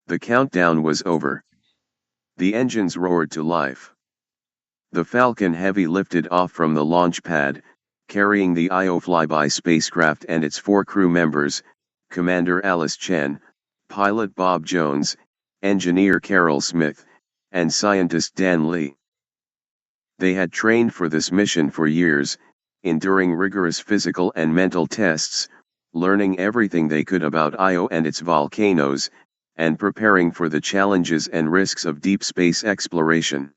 The countdown was over. The engines roared to life. The Falcon Heavy lifted off from the launch pad, carrying the Io flyby spacecraft and its 4 crew members, Commander Alice Chen, pilot Bob Jones, engineer Carol Smith, and scientist Dan Lee. They had trained for this mission for years, enduring rigorous physical and mental tests, learning everything they could about Io and its volcanoes, and preparing for the challenges and risks of deep space exploration.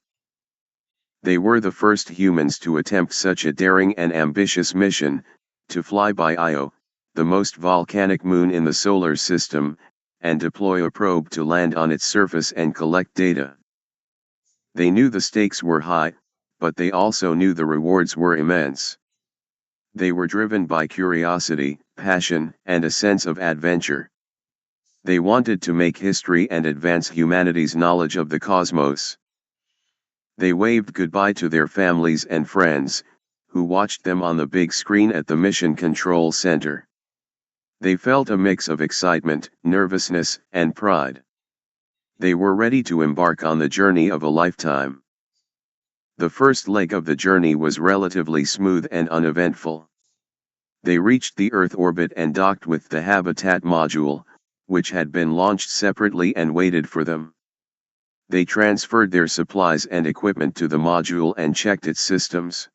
They were the first humans to attempt such a daring and ambitious mission, to fly by Io, the most volcanic moon in the solar system, and deploy a probe to land on its surface and collect data. They knew the stakes were high, but they also knew the rewards were immense. They were driven by curiosity, passion, and a sense of adventure. They wanted to make history and advance humanity's knowledge of the cosmos. They waved goodbye to their families and friends, who watched them on the big screen at the Mission Control Center. They felt a mix of excitement, nervousness, and pride. They were ready to embark on the journey of a lifetime. The first leg of the journey was relatively smooth and uneventful. They reached the Earth orbit and docked with the Habitat module, which had been launched separately and waited for them. They transferred their supplies and equipment to the module and checked its systems.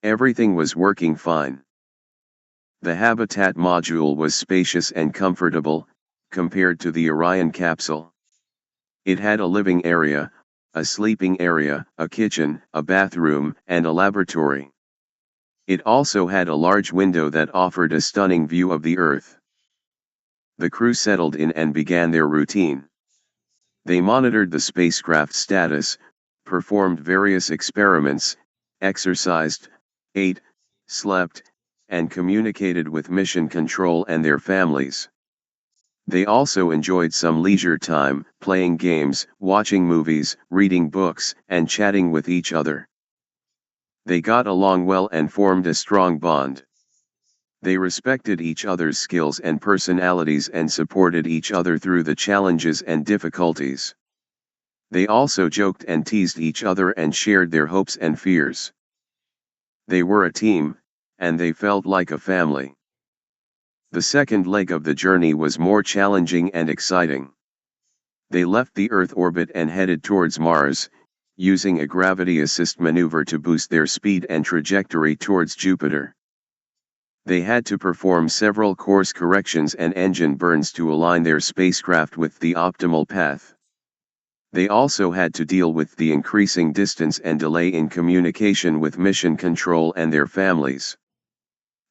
Everything was working fine. The Habitat module was spacious and comfortable, compared to the Orion capsule. It had a living area, a sleeping area, a kitchen, a bathroom, and a laboratory. It also had a large window that offered a stunning view of the Earth. The crew settled in and began their routine. They monitored the spacecraft status, performed various experiments, exercised, ate, slept, and communicated with mission control and their families. They also enjoyed some leisure time, playing games, watching movies, reading books, and chatting with each other. They got along well and formed a strong bond. They respected each other's skills and personalities and supported each other through the challenges and difficulties. They also joked and teased each other and shared their hopes and fears. They were a team, and they felt like a family. The second leg of the journey was more challenging and exciting. They left the Earth orbit and headed towards Mars, using a gravity assist maneuver to boost their speed and trajectory towards Jupiter. They had to perform several course corrections and engine burns to align their spacecraft with the optimal path. They also had to deal with the increasing distance and delay in communication with mission control and their families.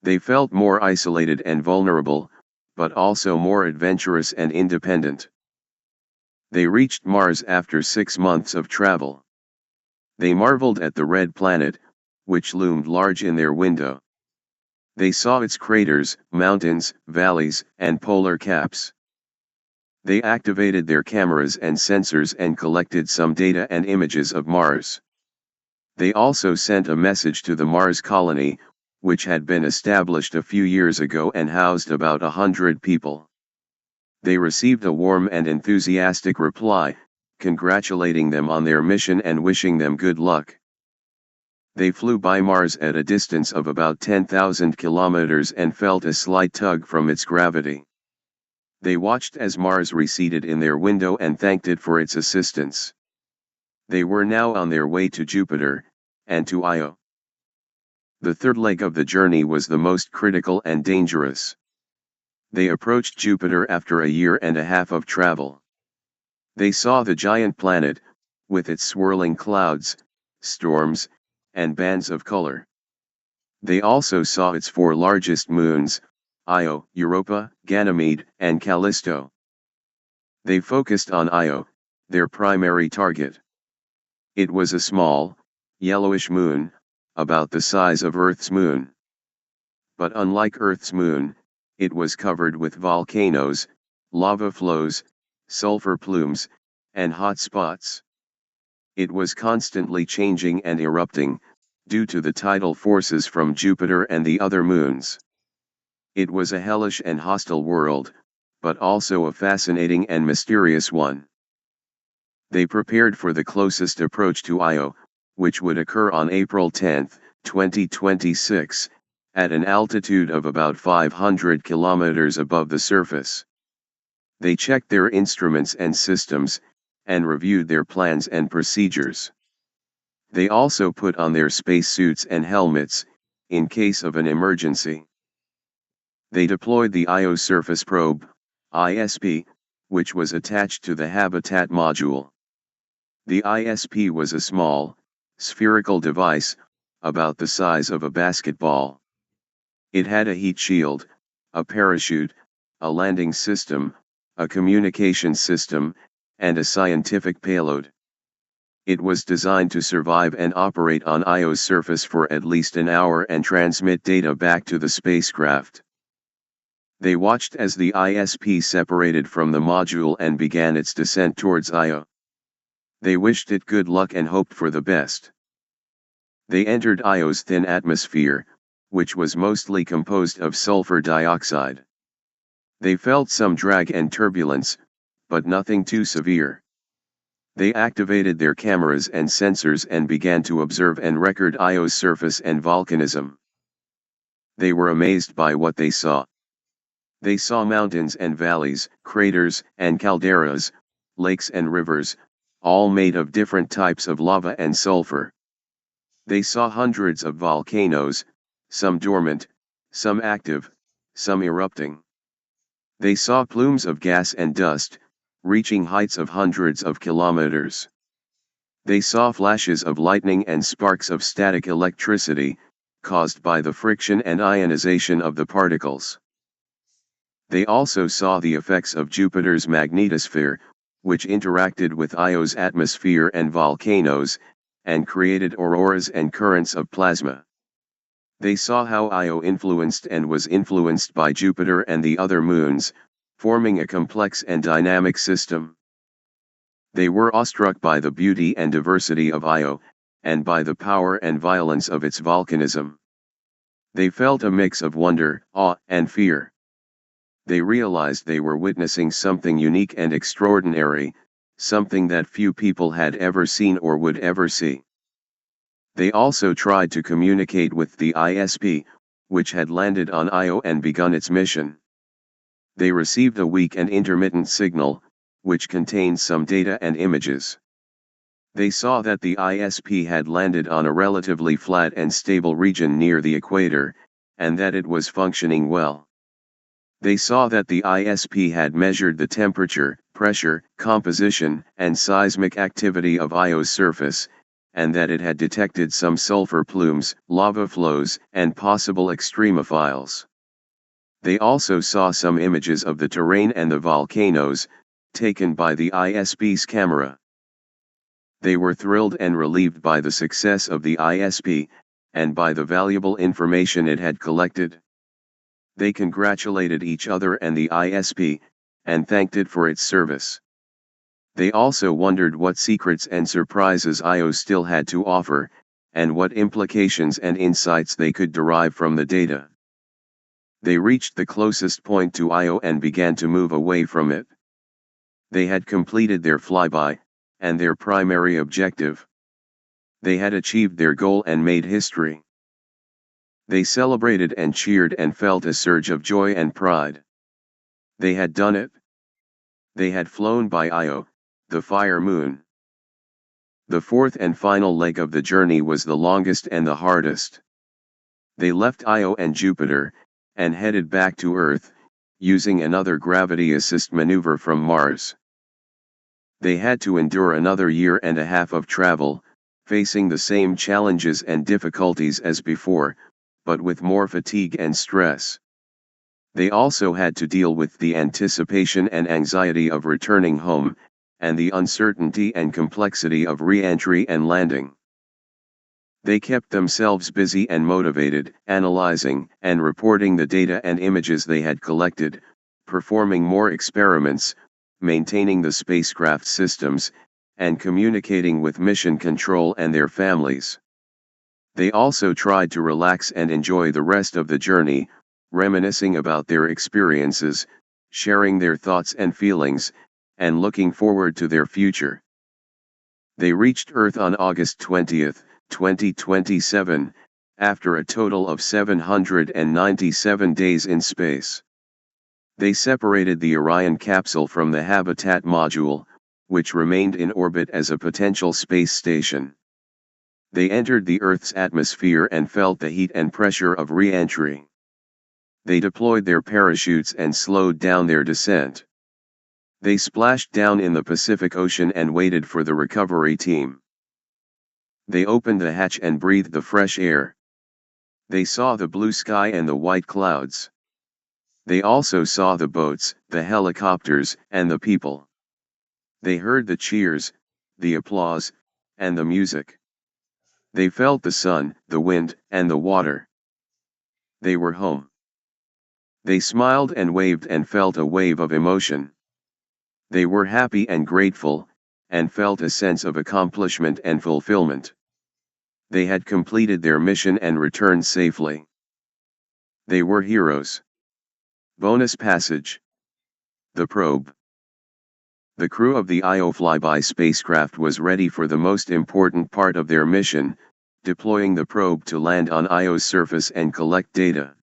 They felt more isolated and vulnerable, but also more adventurous and independent. They reached Mars after 6 months of travel. They marveled at the red planet, which loomed large in their window. They saw its craters, mountains, valleys, and polar caps. They activated their cameras and sensors and collected some data and images of Mars. They also sent a message to the Mars colony, which had been established a few years ago and housed about 100 people. They received a warm and enthusiastic reply, congratulating them on their mission and wishing them good luck. They flew by Mars at a distance of about 10,000 kilometers and felt a slight tug from its gravity. They watched as Mars receded in their window and thanked it for its assistance. They were now on their way to Jupiter, and to Io. The third leg of the journey was the most critical and dangerous. They approached Jupiter after a year and a half of travel. They saw the giant planet, with its swirling clouds, storms, and bands of color. They also saw its 4 largest moons, Io, Europa, Ganymede, and Callisto. They focused on Io, their primary target. It was a small, yellowish moon, about the size of Earth's moon. But unlike Earth's moon, it was covered with volcanoes, lava flows, sulfur plumes, and hot spots. It was constantly changing and erupting, due to the tidal forces from Jupiter and the other moons. It was a hellish and hostile world, but also a fascinating and mysterious one. They prepared for the closest approach to Io, which would occur on April 10, 2026, at an altitude of about 500 kilometers above the surface. They checked their instruments and systems, and reviewed their plans and procedures. They also put on their spacesuits and helmets, in case of an emergency. They deployed the Io Surface Probe, ISP, which was attached to the Habitat module. The ISP was a small, spherical device, about the size of a basketball. It had a heat shield, a parachute, a landing system, a communication system, and a scientific payload. It was designed to survive and operate on Io's surface for at least an hour and transmit data back to the spacecraft. They watched as the ISP separated from the module and began its descent towards Io. They wished it good luck and hoped for the best. They entered Io's thin atmosphere, which was mostly composed of sulfur dioxide. They felt some drag and turbulence, but nothing too severe. They activated their cameras and sensors and began to observe and record Io's surface and volcanism. They were amazed by what they saw. They saw mountains and valleys, craters and calderas, lakes and rivers, all made of different types of lava and sulfur. They saw hundreds of volcanoes, some dormant, some active, some erupting. They saw plumes of gas and dust, reaching heights of hundreds of kilometers. They saw flashes of lightning and sparks of static electricity, caused by the friction and ionization of the particles. They also saw the effects of Jupiter's magnetosphere, which interacted with Io's atmosphere and volcanoes, and created auroras and currents of plasma. They saw how Io influenced and was influenced by Jupiter and the other moons, forming a complex and dynamic system. They were awestruck by the beauty and diversity of Io, and by the power and violence of its volcanism. They felt a mix of wonder, awe, and fear. They realized they were witnessing something unique and extraordinary, something that few people had ever seen or would ever see. They also tried to communicate with the ISP, which had landed on Io and begun its mission. They received a weak and intermittent signal, which contained some data and images. They saw that the ISP had landed on a relatively flat and stable region near the equator, and that it was functioning well. They saw that the ISP had measured the temperature, pressure, composition, and seismic activity of Io's surface, and that it had detected some sulfur plumes, lava flows, and possible extremophiles. They also saw some images of the terrain and the volcanoes, taken by the ISP's camera. They were thrilled and relieved by the success of the ISP, and by the valuable information it had collected. They congratulated each other and the ISP, and thanked it for its service. They also wondered what secrets and surprises Io still had to offer, and what implications and insights they could derive from the data. They reached the closest point to Io and began to move away from it. They had completed their flyby, and their primary objective. They had achieved their goal and made history. They celebrated and cheered and felt a surge of joy and pride. They had done it. They had flown by Io, the fire moon. The fourth and final leg of the journey was the longest and the hardest. They left Io and Jupiter, and headed back to Earth, using another gravity assist maneuver from Mars. They had to endure another year and a half of travel, facing the same challenges and difficulties as before, but with more fatigue and stress. They also had to deal with the anticipation and anxiety of returning home, and the uncertainty and complexity of re-entry and landing. They kept themselves busy and motivated, analyzing and reporting the data and images they had collected, performing more experiments, maintaining the spacecraft systems, and communicating with mission control and their families. They also tried to relax and enjoy the rest of the journey, reminiscing about their experiences, sharing their thoughts and feelings, and looking forward to their future. They reached Earth on August 20, 2027, after a total of 797 days in space. They separated the Orion capsule from the Habitat module, which remained in orbit as a potential space station. They entered the Earth's atmosphere and felt the heat and pressure of re-entry. They deployed their parachutes and slowed down their descent. They splashed down in the Pacific Ocean and waited for the recovery team. They opened the hatch and breathed the fresh air. They saw the blue sky and the white clouds. They also saw the boats, the helicopters, and the people. They heard the cheers, the applause, and the music. They felt the sun, the wind, and the water. They were home. They smiled and waved and felt a wave of emotion. They were happy and grateful, and felt a sense of accomplishment and fulfillment. They had completed their mission and returned safely. They were heroes. Bonus passage. The probe. The crew of the Io flyby spacecraft was ready for the most important part of their mission, deploying the probe to land on Io's surface and collect data.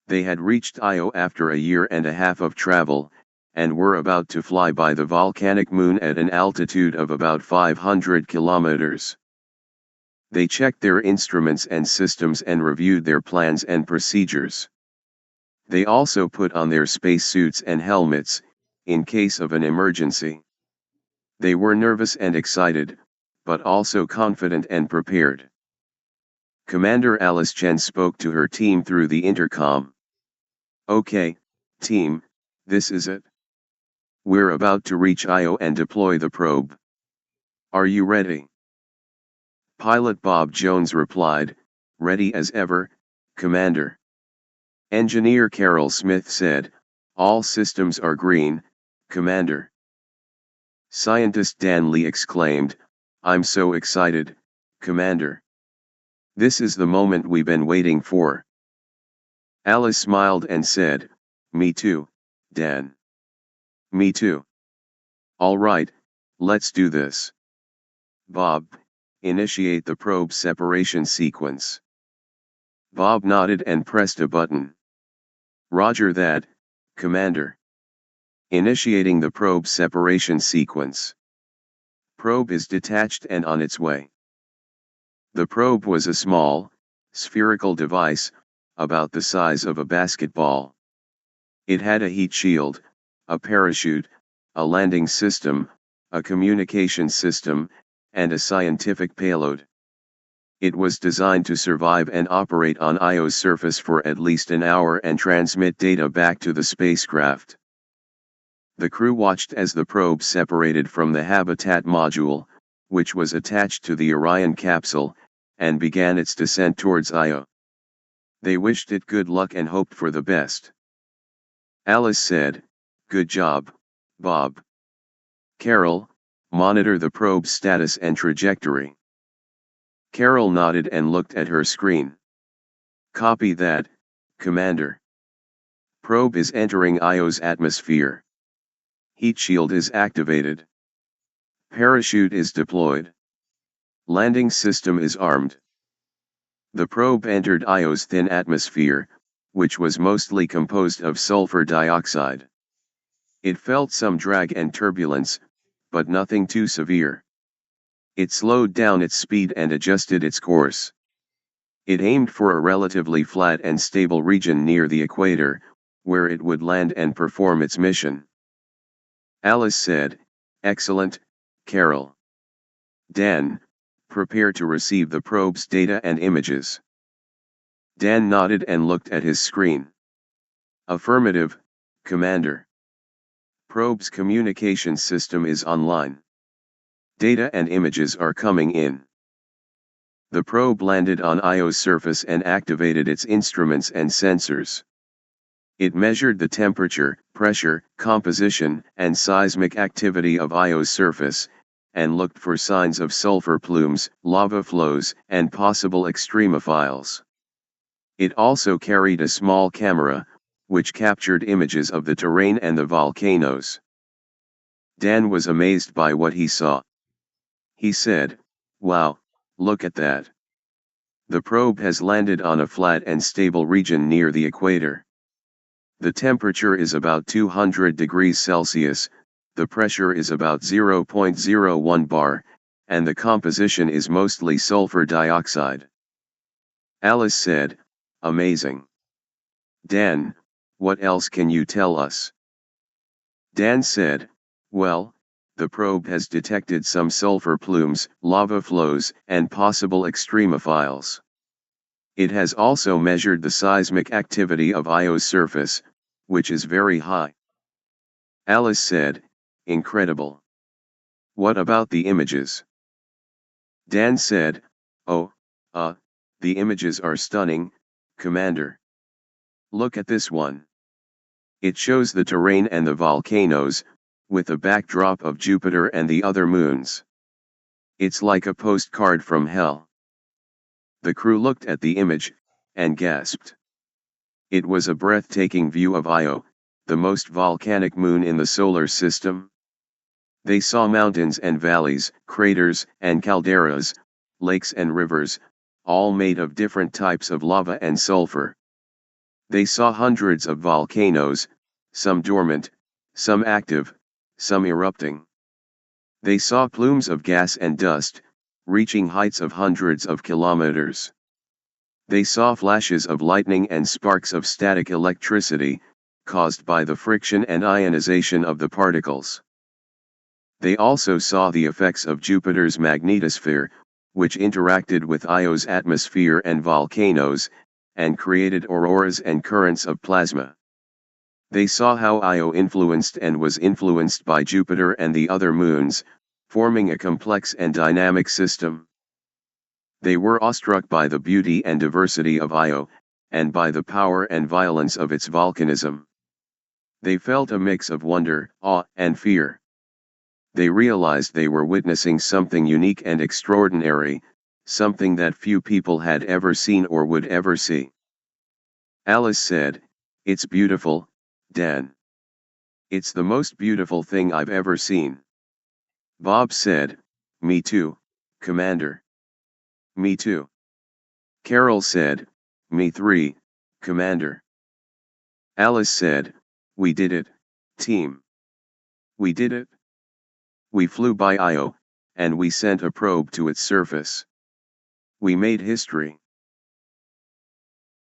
They had reached Io after a year and a half of travel, and were about to fly by the volcanic moon at an altitude of about 500 kilometers. They checked their instruments and systems and reviewed their plans and procedures. They also put on their spacesuits and helmets, in case of an emergency. They were nervous and excited, but also confident and prepared. Commander Alice Chen spoke to her team through the intercom. "Okay, team, this is it. We're about to reach Io and deploy the probe. Are you ready?" Pilot Bob Jones replied, "Ready as ever, Commander." Engineer Carol Smith said, "All systems are green, Commander." Scientist Dan Lee exclaimed, "I'm so excited, Commander. This is the moment we've been waiting for." Alice smiled and said, "Me too, Dan. Me too. All right, let's do this. Bob, initiate the probe separation sequence." Bob nodded and pressed a button. "Roger that, Commander. Initiating the probe separation sequence. Probe is detached and on its way." The probe was a small, spherical device, about the size of a basketball. It had a heat shield, a parachute, a landing system, a communication system, and a scientific payload. It was designed to survive and operate on Io's surface for at least an hour and transmit data back to the spacecraft. The crew watched as the probe separated from the Habitat module, which was attached to the Orion capsule, and began its descent towards Io. They wished it good luck and hoped for the best. Alice said, "Good job, Bob. Carol, monitor the probe's status and trajectory." Carol nodded and looked at her screen. "Copy that, Commander. Probe is entering Io's atmosphere. Heat shield is activated. Parachute is deployed. Landing system is armed." The probe entered Io's thin atmosphere, which was mostly composed of sulfur dioxide. It felt some drag and turbulence, but nothing too severe. It slowed down its speed and adjusted its course. It aimed for a relatively flat and stable region near the equator, where it would land and perform its mission. Alice said, "Excellent, Carol. Dan, prepare to receive the probe's data and images." Dan nodded and looked at his screen. "Affirmative, Commander. Probe's communication system is online. Data and images are coming in." The probe landed on Io's surface and activated its instruments and sensors. It measured the temperature, pressure, composition, and seismic activity of Io's surface, and looked for signs of sulfur plumes, lava flows, and possible extremophiles. It also carried a small camera, which captured images of the terrain and the volcanoes. Dan was amazed by what he saw. He said, "Wow, look at that. The probe has landed on a flat and stable region near the equator. The temperature is about 200 degrees Celsius, the pressure is about 0.01 bar, and the composition is mostly sulfur dioxide." Alice said, "Amazing. Dan, what else can you tell us?" Dan said, "Well, the probe has detected some sulfur plumes, lava flows, and possible extremophiles. It has also measured the seismic activity of Io's surface, which is very high." Alice said, "Incredible. What about the images?" Dan said, "Oh, the images are stunning, Commander. Look at this one. It shows the terrain and the volcanoes, with a backdrop of Jupiter and the other moons. It's like a postcard from hell." The crew looked at the image, and gasped. It was a breathtaking view of Io, the most volcanic moon in the solar system. They saw mountains and valleys, craters and calderas, lakes and rivers, all made of different types of lava and sulfur. They saw hundreds of volcanoes, some dormant, some active, some erupting. They saw plumes of gas and dust, reaching heights of hundreds of kilometers. They saw flashes of lightning and sparks of static electricity, caused by the friction and ionization of the particles. They also saw the effects of Jupiter's magnetosphere, which interacted with Io's atmosphere and volcanoes, and created auroras and currents of plasma. They saw how Io influenced and was influenced by Jupiter and the other moons, forming a complex and dynamic system. They were awestruck by the beauty and diversity of Io, and by the power and violence of its volcanism. They felt a mix of wonder, awe, and fear. They realized they were witnessing something unique and extraordinary, something that few people had ever seen or would ever see. Alice said, "It's beautiful, Dan. It's the most beautiful thing I've ever seen." Bob said, "Me too, Commander." "Me too." Carol said, "Me three, Commander." Alice said, "We did it, team. We did it. We flew by Io, and we sent a probe to its surface. We made history."